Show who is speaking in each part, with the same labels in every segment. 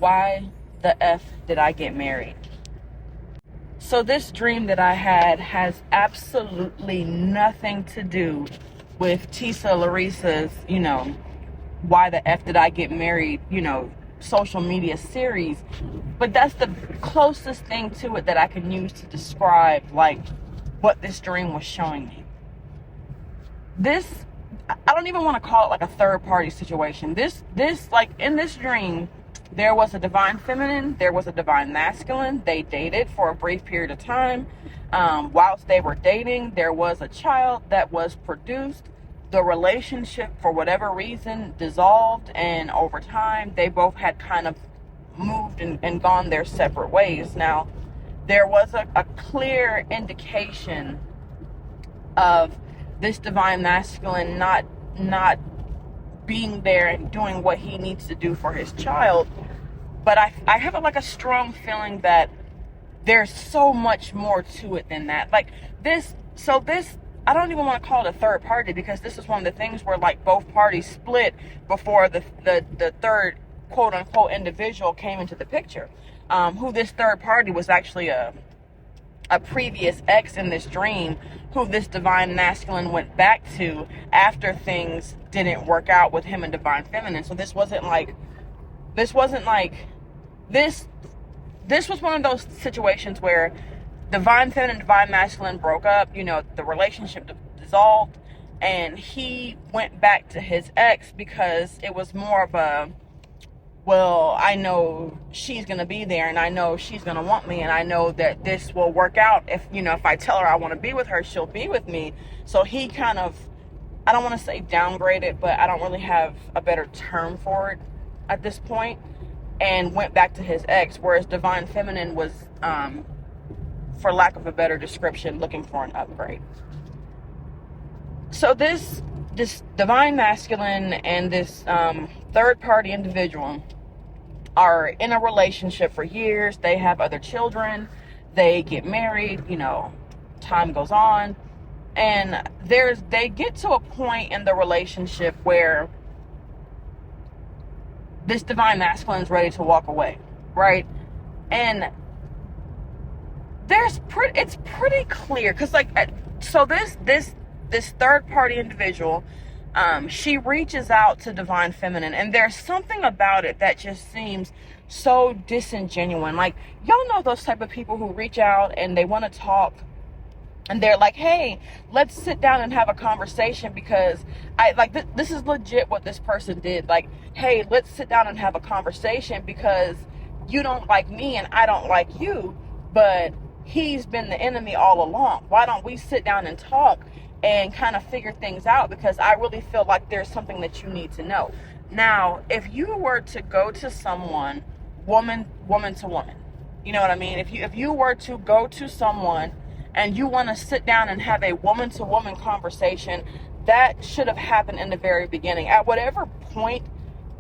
Speaker 1: why the F did I get married? So this dream that I had has absolutely nothing to do with Tisa Larissa's, why the F did I get married, social media series. But that's the closest thing to it that I can use to describe like what this dream was showing me. I don't even want to call it like a third party situation. This like in this dream, there was a divine feminine, there was a divine masculine. They dated for a brief period of time. Whilst they were dating, there was a child that was produced. The relationship, for whatever reason, dissolved, and over time, they both had kind of moved and gone their separate ways. Now, there was a clear indication of this divine masculine not being there and doing what he needs to do for his child. But I have like a strong feeling that there's so much more to it than that. Like this, I don't even want to call it a third party, because this is one of the things where like both parties split before the third quote unquote individual came into the picture. Who this third party was actually a previous ex in this dream, who this divine masculine went back to after things didn't work out with him and divine feminine. So this was one of those situations where divine feminine, divine masculine broke up, the relationship dissolved, and he went back to his ex because it was more of a, well, I know she's going to be there, and I know she's going to want me, and I know that this will work out. If I tell her I want to be with her, she'll be with me. So he kind of, I don't want to say downgraded, but I don't really have a better term for it at this point, and went back to his ex, whereas divine feminine was, for lack of a better description, looking for an upgrade. So this divine masculine and this third party individual are in a relationship for years. They have other children. They get married, time goes on. And they get to a point in the relationship where this divine masculine is ready to walk away, right? And it's pretty clear, because this third party individual, she reaches out to divine feminine, and there's something about it that just seems so disingenuous. Like, y'all know those type of people who reach out and they want to talk, and they're like, hey, let's sit down and have a conversation, because this is legit what this person did. Like, hey, let's sit down and have a conversation because you don't like me and I don't like you, but he's been the enemy all along. Why don't we sit down and talk and kind of figure things out, because I really feel like there's something that you need to know. Now, if you were to go to someone, woman to woman, you know what I mean? If you were to go to someone and you want to sit down and have a woman to woman conversation, that should have happened in the very beginning. At whatever point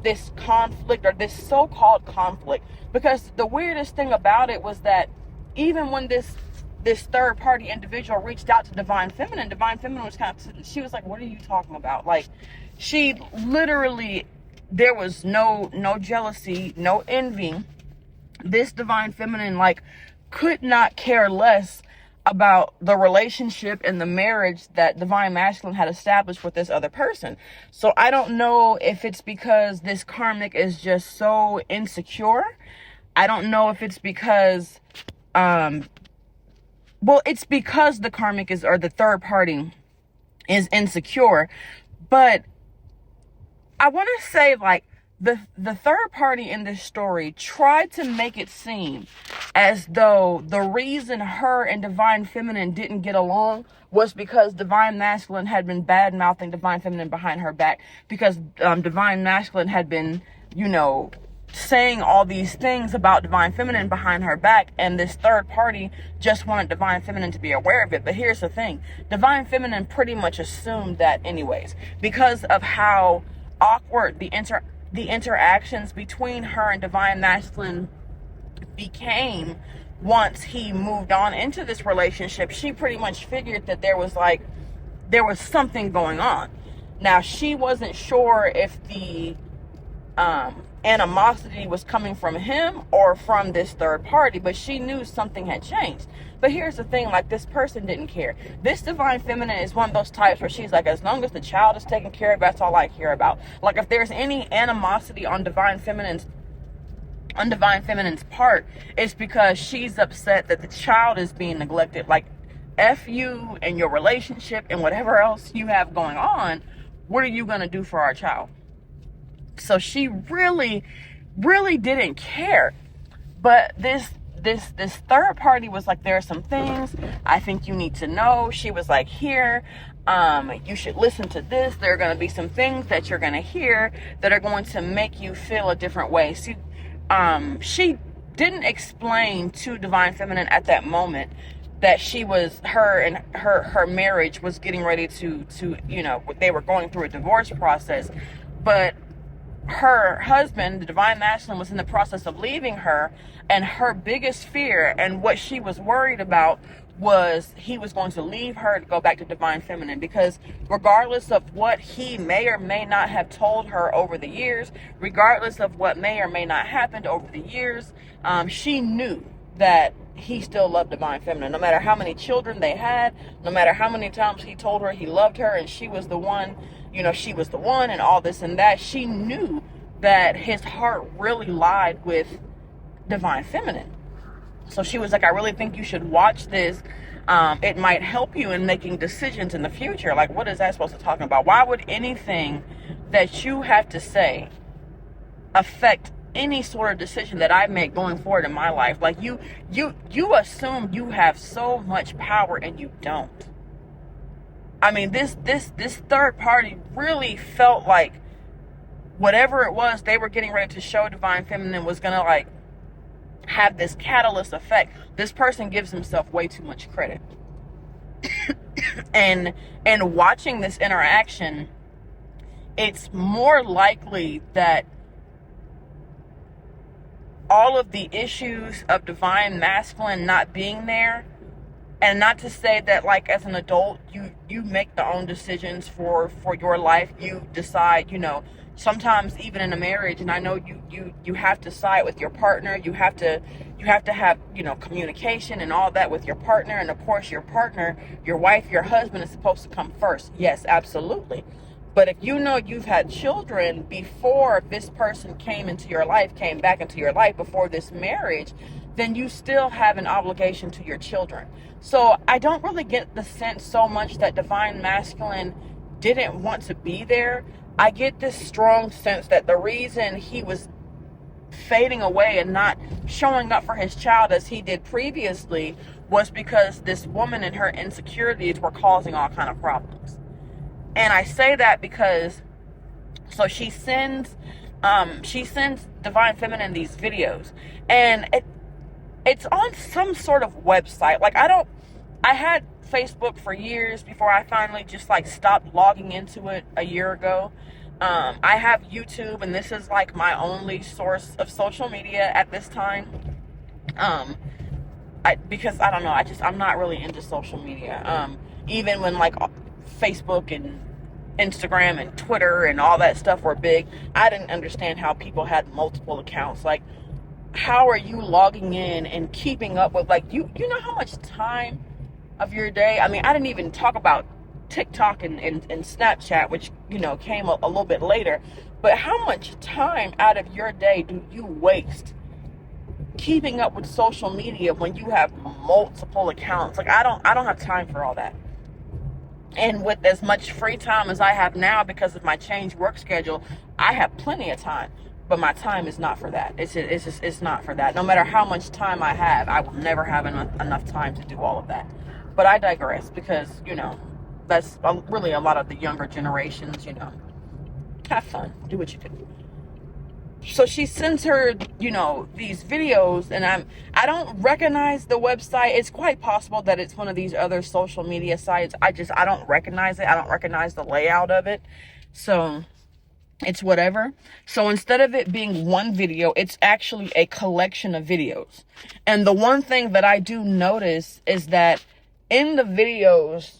Speaker 1: this conflict, or this so-called conflict, because the weirdest thing about it was that even when this third party individual reached out to divine feminine was she was like, what are you talking about? Like, she literally, there was no jealousy, no envy. This divine feminine could not care less about the relationship and the marriage that divine masculine had established with this other person. So I don't know if it's because this karmic is just so insecure. I don't know if it's because it's because the karmic is, or the third party is insecure. But I want to say, the third party in this story tried to make it seem as though the reason her and divine feminine didn't get along was because divine masculine had been bad mouthing divine feminine behind her back, because divine masculine had been, saying all these things about divine feminine behind her back, and this third party just wanted divine feminine to be aware of it. But here's the thing, divine feminine pretty much assumed that anyways, because of how awkward the interactions between her and divine masculine became once he moved on into this relationship. She pretty much figured that there was something going on. Now, she wasn't sure if the animosity was coming from him or from this third party, but she knew something had changed. But here's the thing, like, this person didn't care. This divine feminine is one of those types where she's like, as long as the child is taken care of, that's all I care about. Like, if there's any animosity on divine feminine's part, it's because she's upset that the child is being neglected. Like, F you and your relationship and whatever else you have going on, what are you going to do for our child? So she really, really didn't care. But this third party was like, there are some things I think you need to know. She was like, here, you should listen to this. There are going to be some things that you're going to hear that are going to make you feel a different way. See, she didn't explain to divine feminine at that moment that her marriage was getting ready to they were going through a divorce process. But her husband, the divine masculine, was in the process of leaving her, and her biggest fear and what she was worried about was he was going to leave her to go back to divine feminine, because regardless of what he may or may not have told her over the years, regardless of what may or may not happened over the years, she knew that he still loved divine feminine. No matter how many children they had, no matter how many times he told her he loved her and she was the one, she was the one and all this and that, she knew that his heart really lied with divine feminine. So she was like, I really think you should watch this. It might help you in making decisions in the future. Like, what is that supposed to talk about? Why would anything that you have to say affect any sort of decision that I make going forward in my life? Like, you assume you have so much power and you don't. I mean, this third party really felt like whatever it was they were getting ready to show divine feminine was gonna like have this catalyst effect. This person gives himself way too much credit. and watching this interaction, it's more likely that all of the issues of divine masculine not being there, and not to say that, like, as an adult you make the own decisions for your life. You decide, sometimes even in a marriage, and I know you have to side with your partner. You have to have communication and all that with your partner, and of course your partner, your wife, your husband is supposed to come first. Yes, absolutely. But if you've had children before this person came back into your life before this marriage, then you still have an obligation to your children. So I don't really get the sense so much that divine masculine didn't want to be there. I get this strong sense that the reason he was fading away and not showing up for his child as he did previously was because this woman and her insecurities were causing all kind of problems. And I say that because, so she sends divine feminine these videos, and it's on some sort of website. Like, I had Facebook for years before I finally just like stopped logging into it a year ago. I have YouTube, and this is like my only source of social media at this time. Because I don't know, I'm not really into social media. Even when like Facebook and Instagram and Twitter and all that stuff were big, I didn't understand how people had multiple accounts. Like, how are you logging in and keeping up with, like, you know how much time of your day? I mean, I didn't even talk about TikTok and Snapchat, which came a little bit later, but how much time out of your day do you waste keeping up with social media when you have multiple accounts? Like, I don't have time for all that. And with as much free time as I have now because of my changed work schedule, I have plenty of time. But my time is not for that. It's not for that. No matter how much time I have, I will never have enough time to do all of that. But I digress, because, that's really a lot of the younger generations, have fun, do what you can. So she sends her, these videos, and I don't recognize the website. It's quite possible that it's one of these other social media sites. I don't recognize it. I don't recognize the layout of it. So it's whatever. So instead of it being one video, it's actually a collection of videos. And the one thing that I do notice is that in the videos,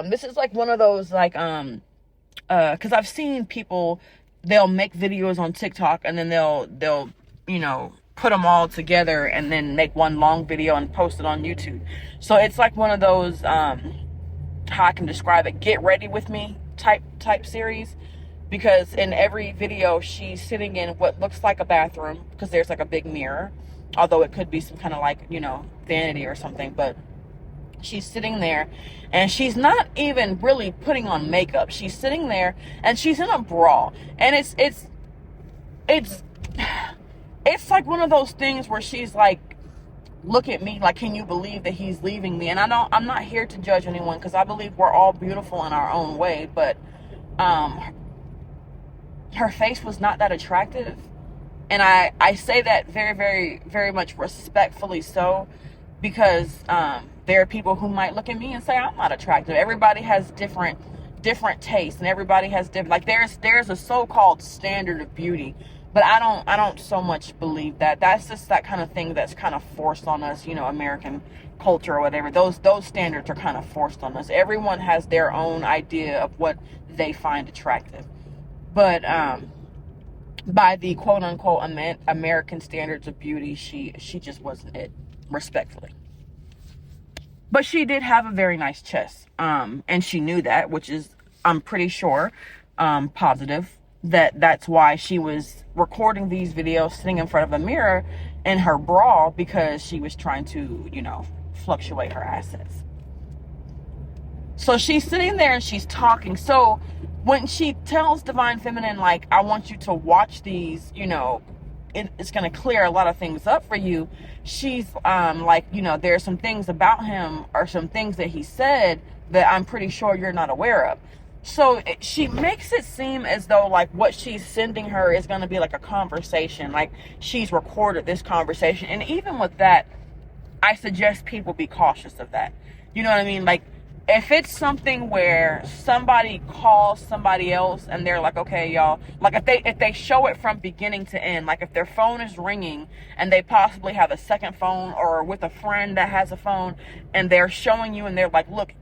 Speaker 1: this is like one of those, like, because I've seen people they'll make videos on TikTok, and then they'll put them all together and then make one long video and post it on YouTube. So it's like one of those, how I can describe it, get ready with me type series. Because in every video, she's sitting in what looks like a bathroom, because there's like a big mirror, although it could be some kind of like, vanity or something. But she's sitting there, and she's not even really putting on makeup. She's sitting there, and she's in a bra, and it's like one of those things where she's like, look at me, like, can you believe that he's leaving me? And I'm not here to judge anyone, because I believe we're all beautiful in our own way, but her face was not that attractive. And I say that very, very, very much respectfully so, because there are people who might look at me and say I'm not attractive. Everybody has different tastes, and everybody has different, like, there's a so-called standard of beauty, but I don't so much believe that. That's just that kind of thing that's kind of forced on us, American culture or whatever. Those standards are kind of forced on us. Everyone has their own idea of what they find attractive. But by the quote unquote American standards of beauty, she just wasn't it, respectfully. But she did have a very nice chest. And she knew that, which is, I'm pretty sure, positive, that's why she was recording these videos sitting in front of a mirror in her bra, because she was trying to, fluctuate her assets. So she's sitting there and she's talking. So when she tells Divine Feminine, like, I want you to watch these, it's going to clear a lot of things up for you. She's like, there's some things about him, or some things that he said, that I'm pretty sure you're not aware of. So she makes it seem as though, like, what she's sending her is going to be like a conversation, like she's recorded this conversation. And even with that, I suggest people be cautious of that. You know what I mean? Like, if it's something where somebody calls somebody else and they're like, okay, y'all, like, if they show it from beginning to end, like if their phone is ringing and they possibly have a second phone, or with a friend that has a phone, and they're showing you and they're like, look,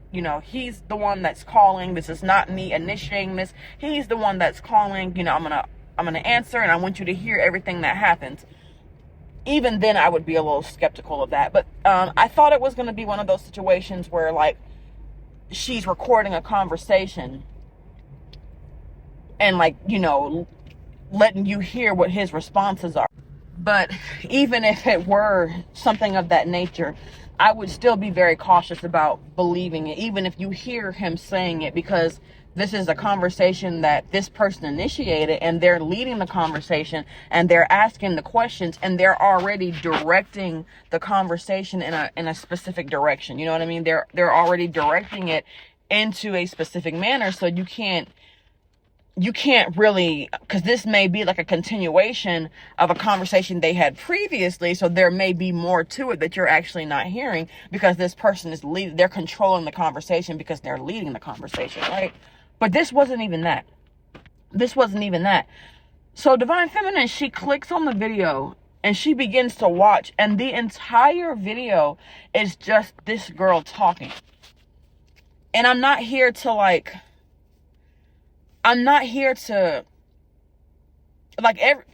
Speaker 1: he's the one that's calling. This is not me initiating this. He's the one that's calling. I'm gonna answer, and I want you to hear everything that happens. Even then, I would be a little skeptical of that. But I thought it was going to be one of those situations where, like, she's recording a conversation and, like, letting you hear what his responses are. But even if it were something of that nature, I would still be very cautious about believing it, even if you hear him saying it, because this is a conversation that this person initiated, and they're leading the conversation, and they're asking the questions, and they're already directing the conversation in a specific direction. You know what I mean? They're already directing it into a specific manner. So you can't really, because this may be like a continuation of a conversation they had previously. So there may be more to it that you're actually not hearing, because this person is they're controlling the conversation because they're leading the conversation, right? But this wasn't even that. So Divine Feminine, she clicks on the video and she begins to watch, and the entire video is just this girl talking. And I'm not here to like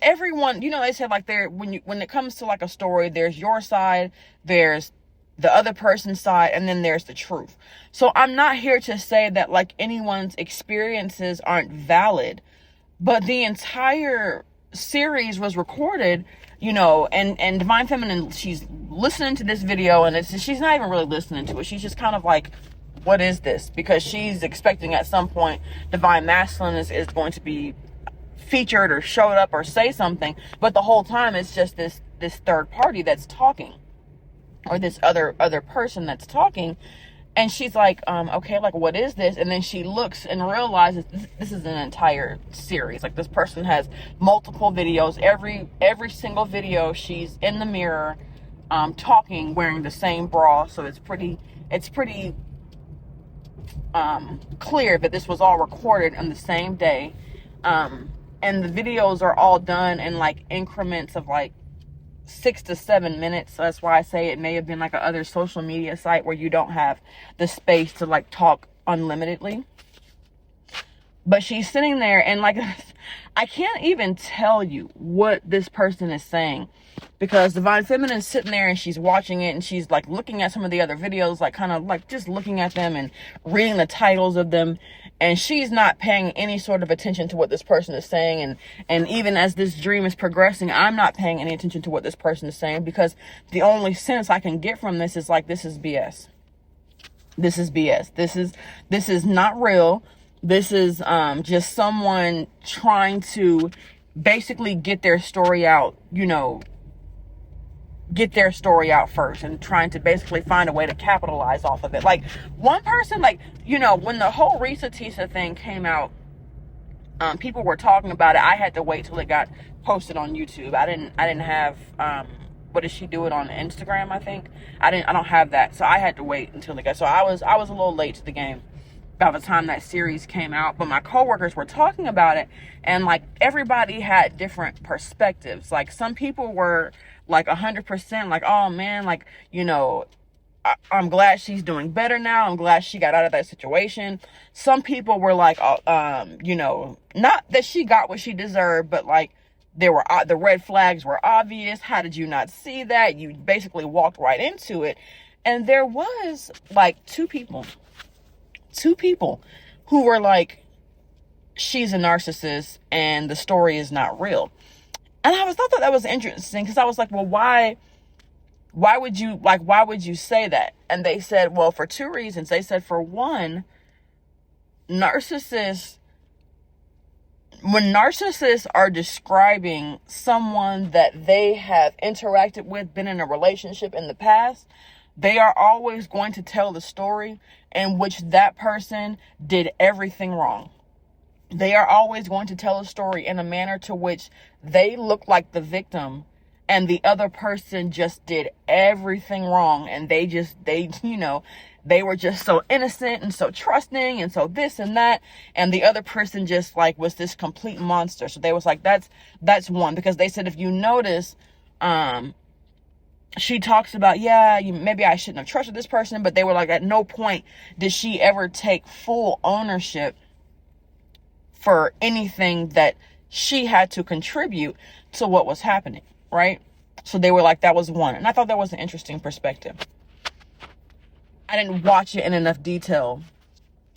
Speaker 1: everyone, they said, like, when it comes to like a story, there's your side, there's the other person's side, and then there's the truth. So I'm not here to say that, like, anyone's experiences aren't valid, but the entire series was recorded, and Divine Feminine, she's listening to this video, and she's not even really listening to it. She's just kind of like, what is this? Because she's expecting at some point Divine Masculine is going to be featured or showed up or say something, but the whole time it's just this third party that's talking, or this other person that's talking. And she's like, okay, like, what is this? And then she looks and realizes this is an entire series. Like, this person has multiple videos. Every single video, she's in the mirror, talking, wearing the same bra. So it's pretty clear that this was all recorded on the same day. And the videos are all done in like increments of like 6 to 7 minutes. So that's why I say it may have been like a other social media site where you don't have the space to like talk unlimitedly. But she's sitting there, and like, I can't even tell you what this person is saying, because Divine Feminine's sitting there and she's watching it and she's like looking at some of the other videos, like kind of like just looking at them and reading the titles of them. And she's not paying any sort of attention to what this person is saying. And even as this dream is progressing, I'm not paying any attention to what this person is saying, because the only sense I can get from this is like, this is BS. This is BS. This is not real. This is just someone trying to basically get their story out, get their story out first, and trying to basically find a way to capitalize off of it. Like one person, like, when the whole Risa Tisa thing came out, people were talking about it. I had to wait till it got posted on YouTube. I didn't have, what did she do it on Instagram? I think I don't have that. So I had to wait until it got, so I was a little late to the game by the time that series came out. But my coworkers were talking about it, and like everybody had different perspectives. Like some people were like 100% like, oh man, like, I'm glad she's doing better now. I'm glad she got out of that situation. Some people were like, not that she got what she deserved, but like the red flags were obvious. How did you not see that? You basically walked right into it. And there was like two people who were like, she's a narcissist and the story is not real. And I thought that was interesting, because I was like, well, why would you say that? And they said, well, for two reasons. They said, for one, when narcissists are describing someone that they have interacted with, been in a relationship in the past, they are always going to tell the story in which that person did everything wrong. They are always going to tell a story in a manner to which they look like the victim and the other person just did everything wrong. And they were just so innocent and so trusting and so this and that. And the other person just like was this complete monster. So they was like, that's one. Because they said, if you notice, she talks about, maybe I shouldn't have trusted this person. But they were like, at no point did she ever take full ownership for anything that she had to contribute to what was happening, right? So they were like, that was one. And I thought that was an interesting perspective. I didn't watch it in enough detail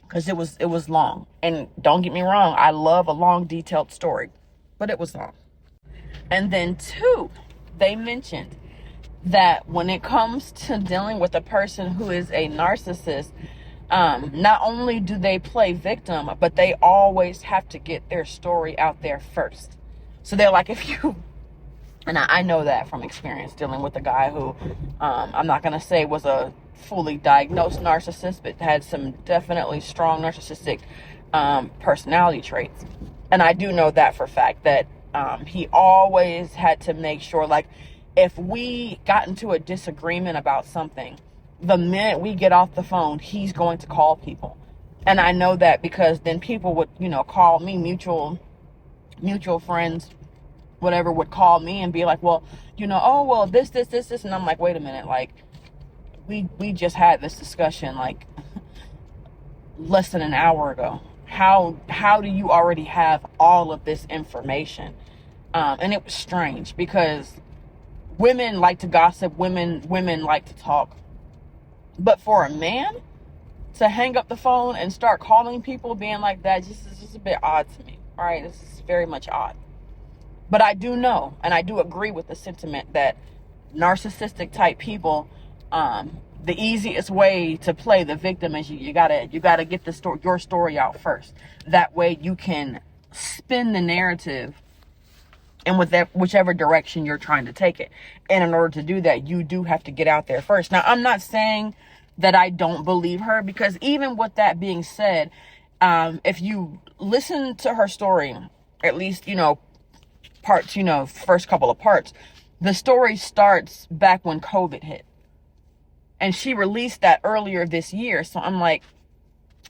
Speaker 1: because it was long. And don't get me wrong, I love a long, detailed story, but it was long. And then two, they mentioned that when it comes to dealing with a person who is a narcissist, not only do they play victim, but they always have to get their story out there first. So they're like, and I know that from experience dealing with a guy who, I'm not going to say was a fully diagnosed narcissist, but had some definitely strong narcissistic personality traits. And I do know that for a fact, that he always had to make sure, like, if we got into a disagreement about something, the minute we get off the phone, he's going to call people. And I know that because then people would, call me, mutual friends, whatever, would call me and be like, well, oh, well, this. And I'm like, wait a minute. Like, we just had this discussion like less than an hour ago. How do you already have all of this information? And it was strange, because women like to gossip. Women like to talk. But for a man to hang up the phone and start calling people being like that, is just a bit odd to me. All right, this is very much odd. But I do know, and I do agree with the sentiment that narcissistic type people, the easiest way to play the victim is you gotta get your story out first. That way you can spin the narrative in whichever direction you're trying to take it. And in order to do that, you do have to get out there first. Now, I'm not saying that I don't believe her, because even with that being said, if you listen to her story, at least, parts, first couple of parts, the story starts back when COVID hit. And she released that earlier this year. So I'm like,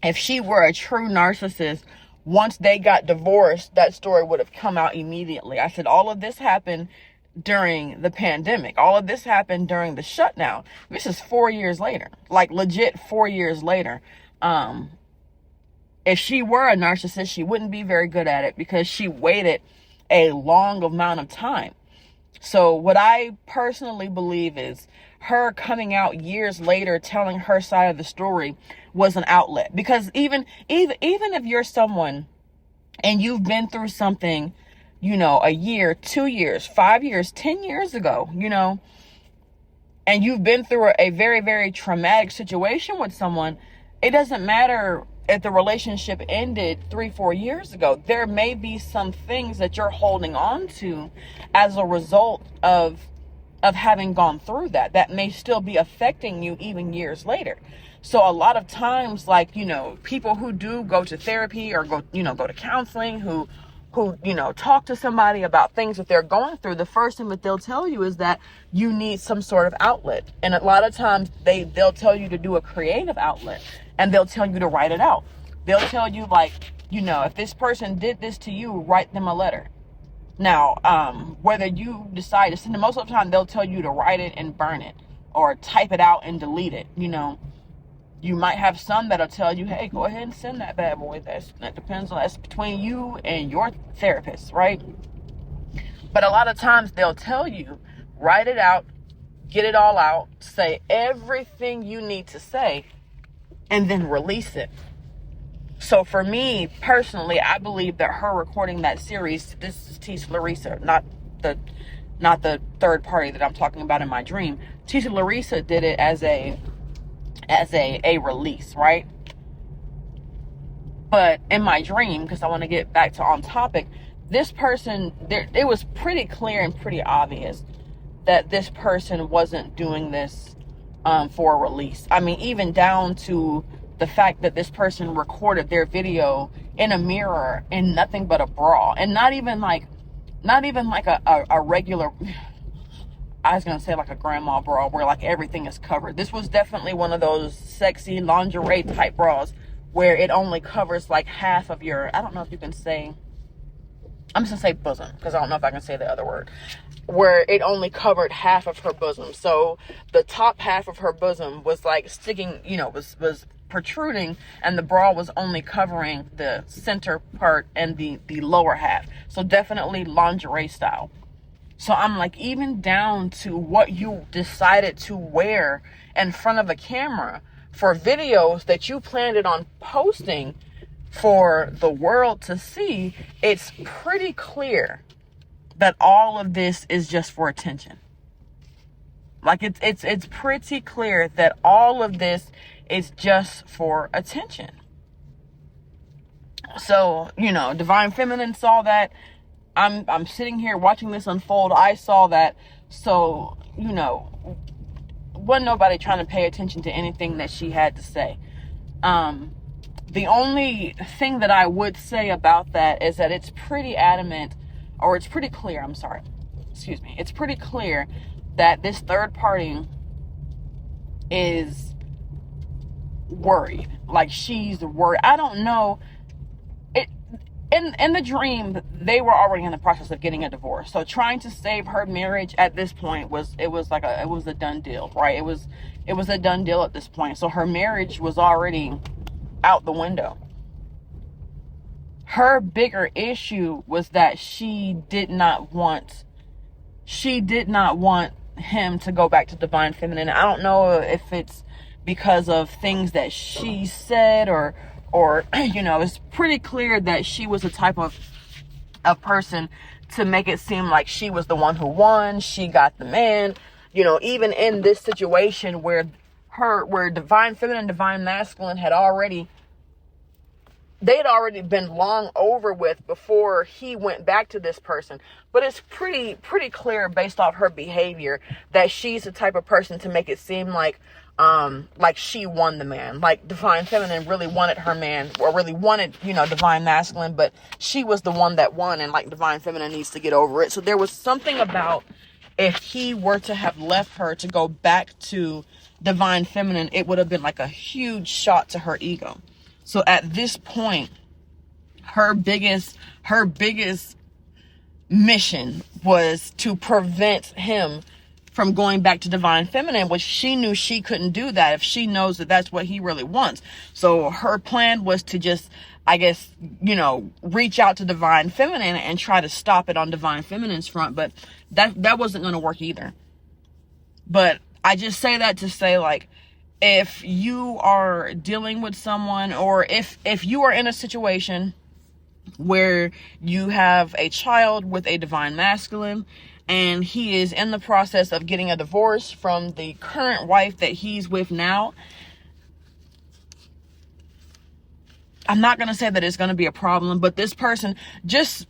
Speaker 1: if she were a true narcissist, once they got divorced, that story would have come out immediately. I said, all of this happened during the pandemic. All of this happened during the shutdown. This is 4 years later, like legit 4 years later. If she were a narcissist, she wouldn't be very good at it because she waited a long amount of time. So what I personally believe is her coming out years later telling her side of the story was an outlet. Because even if you're someone and you've been through something, you know, a year, 2 years, 5 years, 10 years ago, you know, and you've been through a very, very traumatic situation with someone, it doesn't matter if the relationship ended 3-4 years ago. There may be some things that you're holding on to as a result of having gone through that may still be affecting you even years later. So a lot of times, like, you know, people who do go to therapy or go to counseling, who you know, talk to somebody about things that they're going through, the first thing that they'll tell you is that you need some sort of outlet. And a lot of times they'll tell you to do a creative outlet, and they'll tell you to write it out. They'll tell you, like, you know, if this person did this to you, write them a letter. Now, whether you decide to send it, most of the time they'll tell you to write it and burn it or type it out and delete it. You know, you might have some that'll tell you, hey, go ahead and send that bad boy. That depends on, that's between you and your therapist, right? But a lot of times they'll tell you, write it out, get it all out, say everything you need to say, and then release it. So for me personally, I believe that her recording that series, this is Tisa Larissa, not the third party that I'm talking about in my dream. Tisa Larissa did it as a release, right? But in my dream, because I want to get back to on topic, this person, it was pretty clear and pretty obvious that this person wasn't doing this for a release. I mean, even down to the fact that this person recorded their video in a mirror in nothing but a bra, and not even like a regular, I was gonna say like a grandma bra where like everything is covered. This was definitely one of those sexy lingerie type bras where it only covers like half of your, I don't know if you can say, I'm just gonna say bosom because I don't know if I can say the other word, where it only covered half of her bosom. So the top half of her bosom was like sticking, you know, was protruding, and the bra was only covering the center part and the lower half. So definitely lingerie style. So I'm like, even down to what you decided to wear in front of a camera for videos that you planned it on posting for the world to see, it's pretty clear that all of this is just for attention. Like it's pretty clear that all of this is just for attention. So, you know, Divine Feminine saw that. I'm sitting here watching this unfold. I saw that. So, you know, wasn't nobody trying to pay attention to anything that she had to say. The only thing that I would say about that is that it's pretty adamant, or it's pretty clear, it's pretty clear that this third party is worried. Like, she's worried. I don't know. In the dream, they were already in the process of getting a divorce. So trying to save her marriage at this point was a done deal, right? It was a done deal at this point. So her marriage was already out the window. Her bigger issue was that she did not want him to go back to Divine Feminine. I don't know if it's because of things that she said or you know, it's pretty clear that she was the type of person to make it seem like she was the one who won. She got the man. You know, even in this situation where Divine Feminine, Divine Masculine had already been long over with before he went back to this person. But it's pretty clear based off her behavior that she's the type of person to make it seem like she won the man. Like, Divine Feminine really wanted her man, or really wanted, you know, Divine Masculine, but she was the one that won, and like Divine Feminine needs to get over it. So there was something about, if he were to have left her to go back to Divine Feminine, it would have been like a huge shot to her ego. So at this point, her biggest mission was to prevent him from going back to Divine Feminine, which she knew she couldn't do that if she knows that that's what he really wants. So her plan was to just I guess, reach out to divine feminine and try to stop it on divine feminine's front. But that wasn't going to work either. But I just say that to say, like, if you are dealing with someone, or if you are in a situation where you have a child with a divine masculine and he is in the process of getting a divorce from the current wife that he's with now, I'm not going to say that it's going to be a problem, but this person, just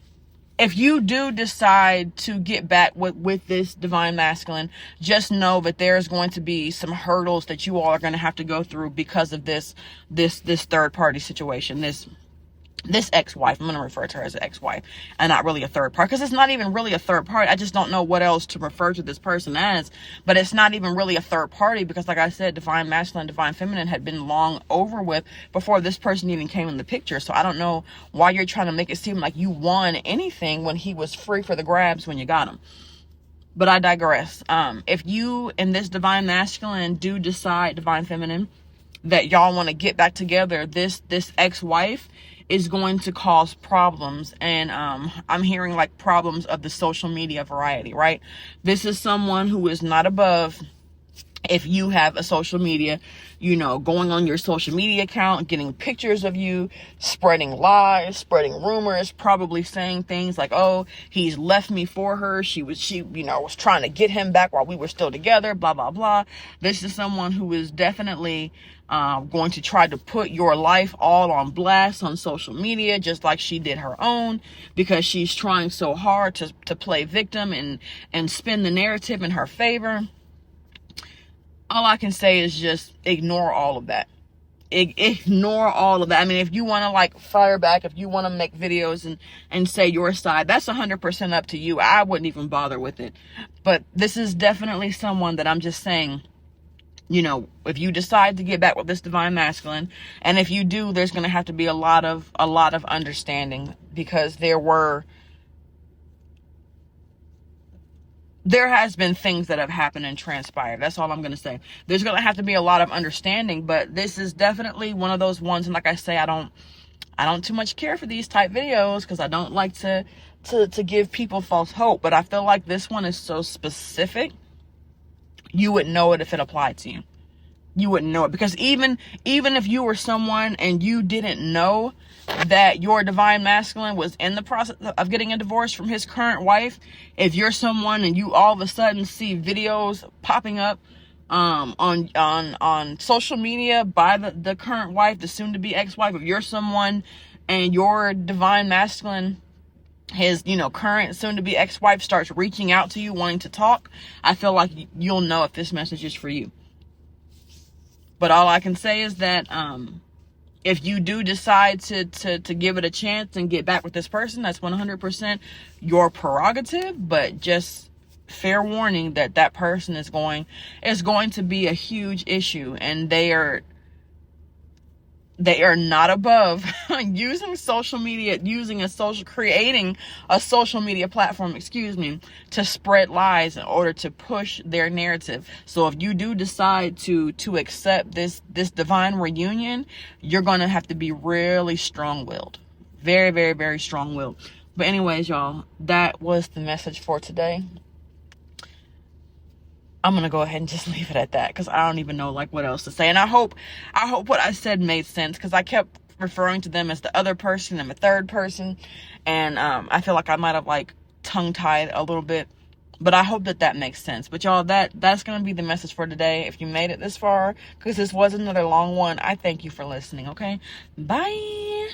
Speaker 1: if you do decide to get back with this divine masculine, just know that there's going to be some hurdles that you all are going to have to go through because of this third party situation, this ex-wife. I'm going to refer to her as an ex-wife and not really a third party, because it's not even really a third party. I just don't know what else to refer to this person as, but it's not even really a third party, because like I said, divine masculine, divine feminine had been long over with before this person even came in the picture. So I don't know why you're trying to make it seem like you won anything when he was free for the grabs when you got him. But I digress. If you and this divine masculine do decide, divine feminine, that y'all want to get back together, this ex-wife is going to cause problems. And I'm hearing like problems of the social media variety, right? This is someone who is not above, if you have a social media, going on your social media account, getting pictures of you, spreading lies, spreading rumors, probably saying things like, oh, he's left me for her. She was trying to get him back while we were still together, blah, blah, blah. This is someone who is definitely going to try to put your life all on blast on social media, just like she did her own, because she's trying so hard to play victim and spin the narrative in her favor. All I can say is just ignore all of that. Ignore all of that. I mean, if you want to like fire back, if you want to make videos and say your side, that's 100% up to you. I wouldn't even bother with it. But this is definitely someone that I'm just saying, if you decide to get back with this divine masculine, and if you do, there's going to have to be a lot of understanding, because there has been things that have happened and transpired. That's all I'm going to say. There's going to have to be a lot of understanding, but this is definitely one of those ones. And like I say, I don't too much care for these type videos, because I don't like to give people false hope. But I feel like this one is so specific. You wouldn't know it if it applied to you. You wouldn't know it, because even if you were someone and you didn't know that your divine masculine was in the process of getting a divorce from his current wife, if you're someone and you all of a sudden see videos popping up on social media by the current wife, the soon to be ex-wife, if you're someone and your divine masculine, his current soon to be ex-wife, starts reaching out to you wanting to talk, I feel like you'll know if this message is for you. But all I can say is that if you do decide to give it a chance and get back with this person, that's 100% your prerogative. But just fair warning that person is going to be a huge issue, and they are not above using social media, creating a social media platform, to spread lies in order to push their narrative. So if you do decide to accept this divine reunion, you're going to have to be really strong-willed. Very, very, very strong-willed. But anyways, y'all, that was the message for today. I'm going to go ahead and just leave it at that, because I don't even know like what else to say. And I hope what I said made sense, because I kept referring to them as the other person and the third person. And I feel like I might have like tongue-tied a little bit, but I hope that makes sense. But y'all, that's going to be the message for today. If you made it this far, because this was another long one, I thank you for listening. Okay, bye.